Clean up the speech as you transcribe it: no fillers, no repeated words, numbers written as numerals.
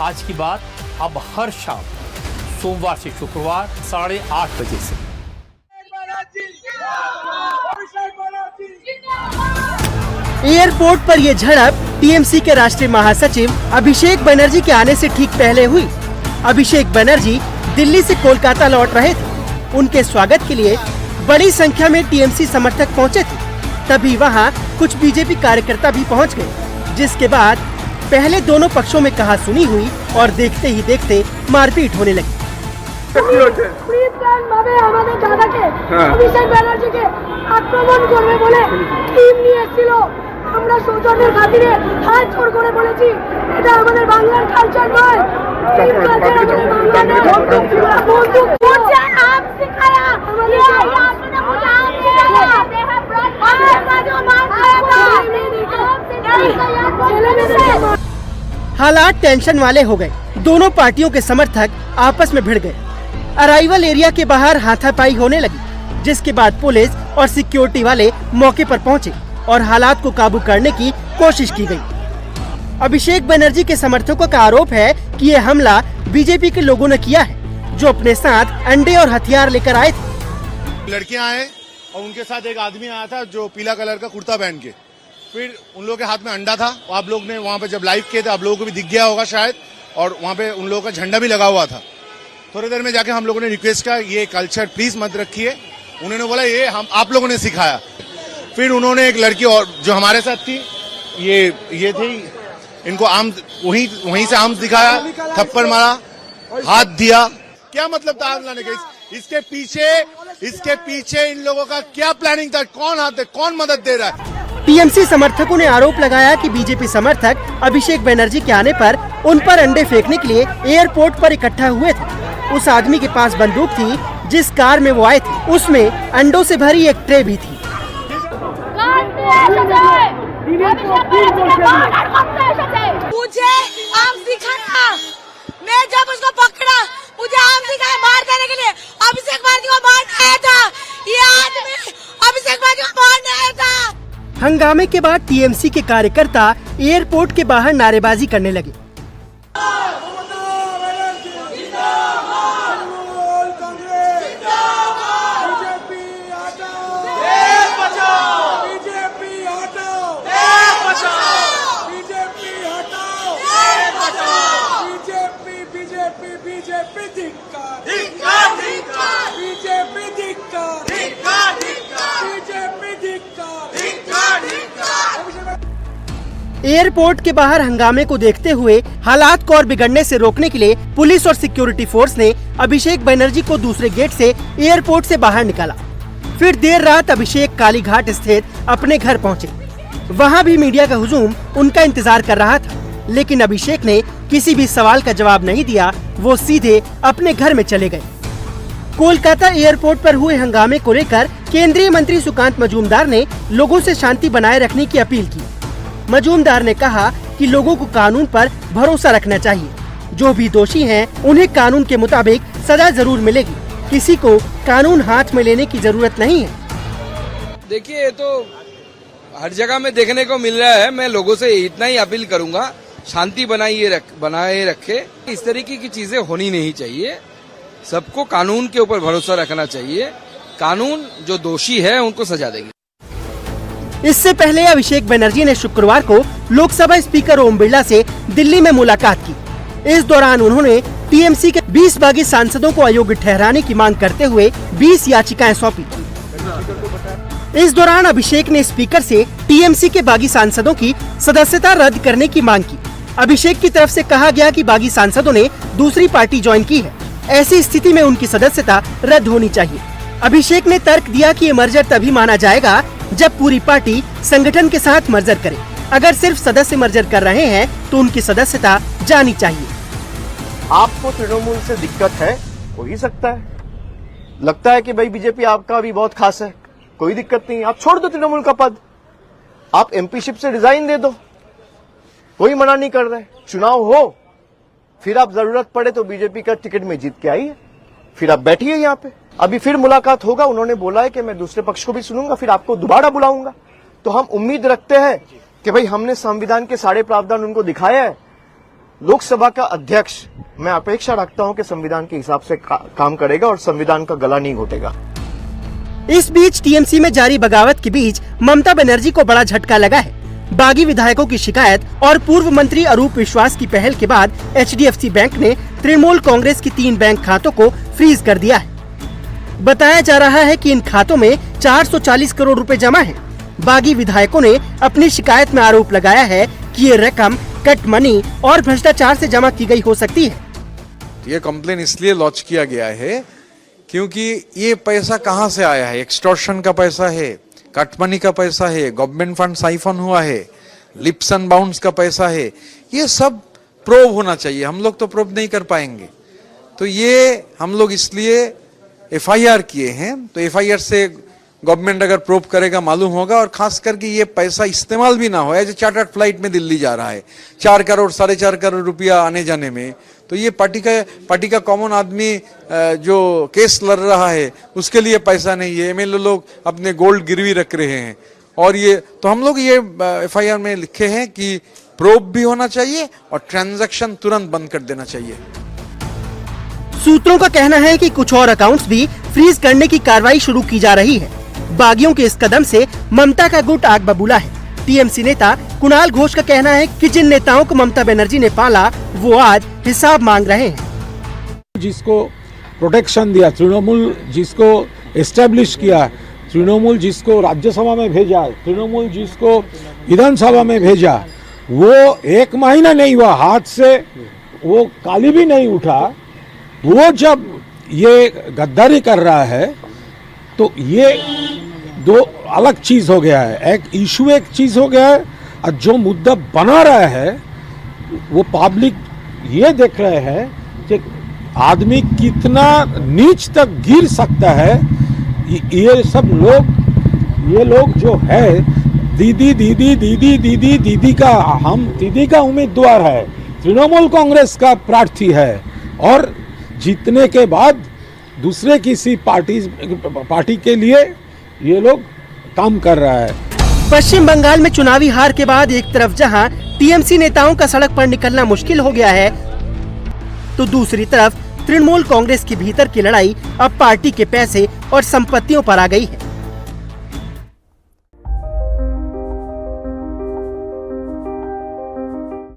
आज की बात अब हर शाम सोमवार से शुक्रवार 8:30 बजे से। एयरपोर्ट पर यह झड़प टीएमसी के राष्ट्रीय महासचिव अभिषेक बनर्जी के आने से ठीक पहले हुई। अभिषेक बनर्जी दिल्ली से कोलकाता लौट रहे थे। उनके स्वागत के लिए बड़ी संख्या में टीएमसी समर्थक पहुंचे थे। तभी वहां कुछ बीजेपी कार्यकर्ता भी पहुंच गए, जिसके बाद पहले दोनों पक्षों में कहासुनी हुई और देखते ही देखते मारपीट होने लगी। আমাদের দাদাকে অভিষেক ব্যানার্জিকে আক্রমণ করবে বলে টিম নিয়ে এসেছিল। আমরা সৌজন্যের খাতিরে হাত জোড় করে বলেছি এটা আমাদের বাংলার কালচার নয়। টিম কালচার আমাদের বাংলার বন্দুক মুझे आप सिखाया ये आपने मुझे आप सिखाया they have brought हालात टेंशन वाले हो गए। दोनों पार्टियों के समर्थक आपस में भिड़ गए। अराइवल एरिया के बाहर हाथापाई होने लगी, जिसके बाद पुलिस और सिक्योरिटी वाले मौके पर पहुंचे और हालात को काबू करने की कोशिश की गई। अभिषेक बनर्जी के समर्थकों का आरोप है कि ये हमला बीजेपी के लोगों ने किया है, जो अपने साथ अंडे और हथियार लेकर आए थे। लड़कियां आए और उनके साथ एक आदमी आया था जो पीला कलर का कुर्ता पहन के, फिर उन लोगों के हाथ में अंडा था। आप लोग ने वहाँ पे जब लाइव किए थे, आप लोगों को भी दिख गया होगा शायद, और वहाँ पे उन लोगों का झंडा भी लगा हुआ था। थोड़ी देर में जाके हम लोगों ने रिक्वेस्ट किया ये कल्चर प्लीज मत रखिए। उन्होंने बोला ये हम आप लोगों ने सिखाया। फिर उन्होंने एक लड़की और जो हमारे साथ थी, ये थी, इनको आम वहीं से आम दिखाया, थप्पड़ मारा, हाथ दिया। क्या मतलब था लाने का? इसके पीछे इन लोगों का क्या प्लानिंग था? कौन हाथ है, कौन मदद दे रहा है? टीएमसी समर्थकों ने आरोप लगाया कि बीजेपी समर्थक अभिषेक बनर्जी के आने पर उन पर अंडे फेंकने के लिए एयरपोर्ट पर इकट्ठा हुए थे। उस आदमी के पास बंदूक थी, जिस कार में वो आए थे उसमें अंडों से भरी एक ट्रे भी थी। मुझे आम दिखाया, मैं जब उसको पकड़ा मुझे आम दिखाया मार देने के लिए। अभिषेक बनर्जी को मारने आया था, ये आदमी अभिषेक बनर्जी को मारने आया था। हंगामे के बाद टीएमसी के कार्यकर्ता एयरपोर्ट के बाहर नारेबाजी करने लगे। एयरपोर्ट के बाहर हंगामे को देखते हुए हालात को और बिगड़ने से रोकने के लिए पुलिस और सिक्योरिटी फोर्स ने अभिषेक बनर्जी को दूसरे गेट से एयरपोर्ट से बाहर निकाला। फिर देर रात अभिषेक कालीघाट स्थित अपने घर पहुंचे। वहां भी मीडिया का हुजूम उनका इंतजार कर रहा था, लेकिन अभिषेक ने किसी भी सवाल का जवाब नहीं दिया। वो सीधे अपने घर में चले गए। कोलकाता एयरपोर्ट पर हुए हंगामे को लेकर केंद्रीय मंत्री सुकांत मजूमदार ने लोगों से शांति बनाए रखने की अपील की। मजूमदार ने कहा कि लोगों को कानून पर भरोसा रखना चाहिए। जो भी दोषी हैं, उन्हें कानून के मुताबिक सजा जरूर मिलेगी। किसी को कानून हाथ में लेने की जरूरत नहीं है। देखिए, ये तो हर जगह में देखने को मिल रहा है। मैं लोगों से इतना ही अपील करूंगा, शांति बनाए रखे। इस तरीके की चीजें होनी नहीं चाहिए। सबको कानून के ऊपर भरोसा रखना चाहिए। कानून जो दोषी है उनको सजा देंगे। इससे पहले अभिषेक बनर्जी ने शुक्रवार को लोकसभा स्पीकर ओम बिरला से दिल्ली में मुलाकात की। इस दौरान उन्होंने टीएमसी के 20 बागी सांसदों को अयोग्य ठहराने की मांग करते हुए 20 याचिकाएं सौंपी। इस दौरान अभिषेक ने स्पीकर से टीएमसी के बागी सांसदों की सदस्यता रद्द करने की मांग की। अभिषेक की तरफ से कहा गया कि बागी सांसदों ने दूसरी पार्टी ज्वाइन की है, ऐसी स्थिति में उनकी सदस्यता रद्द होनी चाहिए। अभिषेक ने तर्क दिया कि ये मर्जर तभी माना जाएगा जब पूरी पार्टी संगठन के साथ मर्जर करे। अगर सिर्फ सदस्य मर्जर कर रहे हैं तो उनकी सदस्यता जानी चाहिए। आपको तृणमूल से दिक्कत है, हो ही सकता है। लगता है कि भाई बीजेपी आपका भी बहुत खास है, कोई दिक्कत नहीं, आप छोड़ दो तृणमूल का पद, आप एमपीशिप से रिजाइन दे दो, कोई मना नहीं कर रहे। चुनाव हो, फिर आप जरूरत पड़े तो बीजेपी का टिकट में जीत के आइए, फिर आप बैठिए यहाँ पे। अभी फिर मुलाकात होगा, उन्होंने बोला है कि मैं दूसरे पक्ष को भी सुनूंगा, फिर आपको दोबारा बुलाऊंगा। तो हम उम्मीद रखते हैं कि भाई हमने संविधान के सारे प्रावधान उनको दिखाया है, लोकसभा का अध्यक्ष मैं अपेक्षा रखता हूं कि संविधान के हिसाब से काम करेगा और संविधान का गला नहीं घोटेगा। इस बीच टीएमसी में जारी बगावत के बीच ममता बनर्जी को बड़ा झटका लगा है। बागी विधायकों की शिकायत और पूर्व मंत्री अरूप विश्वास की पहल के बाद HDFC बैंक ने तृणमूल कांग्रेस की 3 बैंक खातों को फ्रीज कर दिया है। बताया जा रहा है कि इन खातों में 440 करोड़ रुपए जमा हैं। बागी विधायकों ने अपनी शिकायत में आरोप लगाया है कि ये रकम कट मनी और भ्रष्टाचार से जमा की गई हो सकती है। ये कंप्लेन इसलिए लॉन्च किया गया है क्योंकि ये पैसा कहां से आया है, एक्सटॉर्शन का पैसा है, कट मनी का पैसा है, गवर्नमेंट फंड साइफन हुआ है, लिप्स एंड बाउंड्स का पैसा है, ये सब प्रूव होना चाहिए। हम लोग तो प्रूव नहीं कर पाएंगे, तो ये हम लोग इसलिए FIR किए हैं। तो FIR से गवर्नमेंट अगर प्रूव करेगा मालूम होगा, और खास करके ये पैसा इस्तेमाल भी ना हो। एज चार्टर्ड फ्लाइट में दिल्ली जा रहा है 4 करोड़ 4.5 करोड़ रुपया आने जाने में, तो ये पार्टी का कॉमन आदमी जो केस लड़ रहा है उसके लिए पैसा नहीं है। MLA लोग अपने गोल्ड गिरवी रख रहे हैं, और ये तो हम लोग ये FIR में लिखे हैं कि प्रूफ भी होना चाहिए और ट्रांजैक्शन तुरंत बंद कर देना चाहिए। सूत्रों का कहना है कि कुछ और अकाउंट्स भी फ्रीज करने की कार्रवाई शुरू की जा रही है। बागियों के इस कदम से ममता का गुट आग बबूला है। टीएमसी नेता कुणाल घोष का कहना है कि जिन नेताओं को ममता बनर्जी ने पाला वो आज हिसाब मांग रहे हैं। जिसको प्रोटेक्शन दिया, तृणमूल जिसको एस्टेब्लिश किया, तृणमूल जिसको राज्यसभा में भेजा, तृणमूल जिसको विधानसभा में भेजा, वो 1 महीना नहीं हुआ, हाथ से वो काली भी नहीं उठा। वो जब ये गद्दारी कर रहा है तो ये 2 अलग चीज हो गया है। एक इशू एक चीज हो गया है, और जो मुद्दा बना रहा है वो पब्लिक ये देख रहे हैं कि आदमी कितना नीच तक गिर सकता है। ये सब लोग जो है दीदी का, हम दीदी का उम्मीदवार है, तृणमूल कांग्रेस का प्रार्थी है, और जीतने के बाद दूसरे किसी पार्टी के लिए ये लोग काम कर रहा है। पश्चिम बंगाल में चुनावी हार के बाद एक तरफ जहां टीएमसी नेताओं का सड़क पर निकलना मुश्किल हो गया है, तो दूसरी तरफ तृणमूल कांग्रेस के भीतर की लड़ाई अब पार्टी के पैसे और संपत्तियों पर आ गई है।